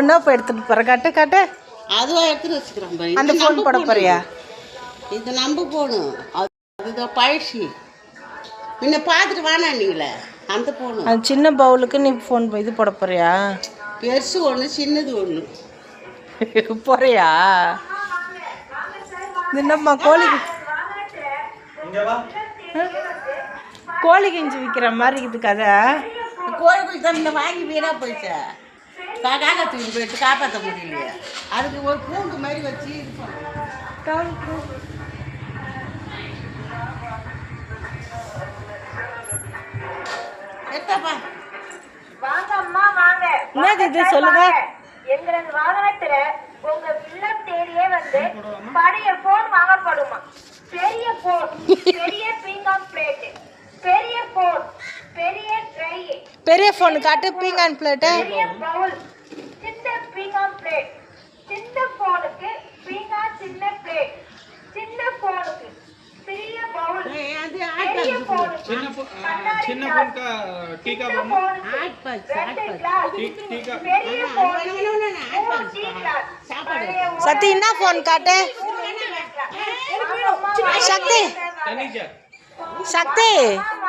என்ன இப்போ எடுத்துட்டு போற? கட்டு கட்டு. அதுவா எடுத்துட்டு வச்சுக்கிறேன். அந்த ஃபோன் போட போறியா? இது நம்ம போகணும். அது பழசி முன்ன பார்த்துட்டு வானா நீங்களே அந்த போகணும். அது சின்ன பவுலுக்கு நீ ஃபோன் இது போட போறியா? பெருசு ஒன்று சின்னது ஒன்று போறியா? என்னம்மா கோழிக்கு கோழி கிஞ்சி விற்கிற மாதிரி இருக்குது கதை. கோழிக்குள் தண்ணி வாங்கி வீணாக போயிடுச்சு. காக்கா தூக்கி போயிட்டு காப்பாற்ற முடியலையே. அதுக்கு ஒரு பூண்டு மாதிரி வச்சு இது பண்ண. என்னது இது சொல்லுங்க. எங்களது வாகனத்துல உங்க இல்லம் தேடியே வந்து பழைய போன் வாங்கப்படுமா? பெரிய போன், பெரிய பீங்கான் பிளேட், பெரிய போன், பெரிய ட்ரை, பெரிய ஃபோன் காட்டு. பீங்கான் பிளேட்டு, பெரிய பவுல், சின்ன பீங்கான் பிளேட், சின்ன போனுக்கு பீங்கான் சின்ன பிளேட், சின்ன போனுக்கு பெரிய பவுல், பெரிய போனுக்கு சின்ன फोन का टीका बनो பெரிய போனுக்கு சத்தி என்ன ஃபோன் காட்டு. சக்தி சக்தி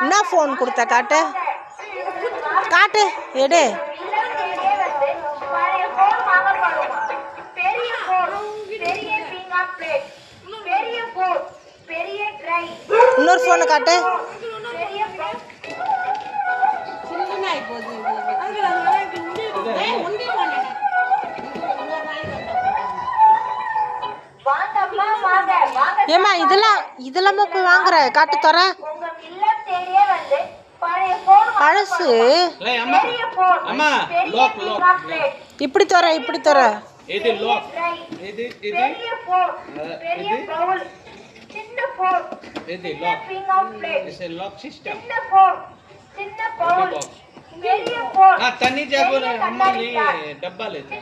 என்ன ஃபோன் கொடுத்த காட்டு காட்டு எடு. இன்னொரு ஃபோனு காட்டு. ஏமா இதெல்லாம் போய் வாங்குற காட்டு தர பழசு. இப்படி தர இது லாக் இது லாக் सिस्टम தண்ணி ஜாகு அம்மா நீ டப்பா लेते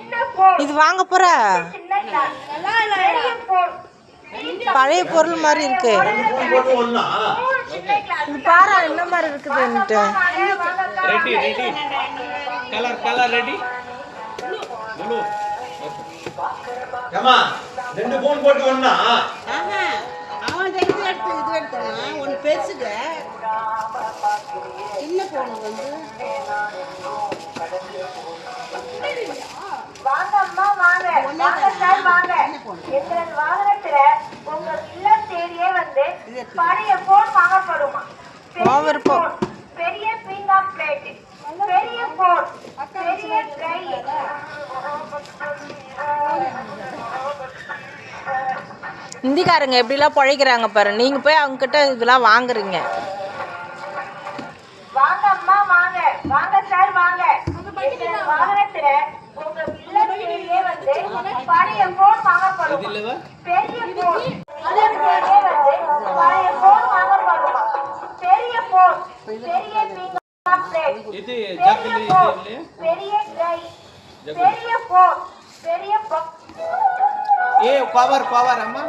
இது வாங்க போற. பழைய பொருள் மாதிரி இருக்கு. இது பாரு என்ன மாதிரி இருக்குதுன்ட்டு. Ready colour ready blue. ஏமா ரெண்டு ஃபோன் போட்டு வந்தா அவன் இது எடுத்தானா ஒன்று பெருசுங்க சின்ன போன் வந்து வாகனத்துல உங்க இல்லம் தேடியே வந்து பழைய போன் வாங்கப்படுமா? பெரிய பீங்கான் பிளேட், பெரிய போன், பெரிய ட்ரை. இந்திக்காரங்க எப்படிலாம் பழைக்கிறாங்க பாரு. நீங்க போய் அவங்க கிட்ட இதெல்லாம் வாங்குறீங்க. வாங்க சார் வாங்க. வாகனத்துல உங்க இல்லம் தேடியே வந்து பழைய போன் வாங்கப்படுமா? பெரிய போன் தேடியே வந்து பழைய போன் வாங்கப்படுமா? பெரிய போன், பெரிய பீங்கான் பிளேட், இது பெரிய போன், பெரிய ட்ரை, பெரிய போன், பெரிய ये कवर अम्मा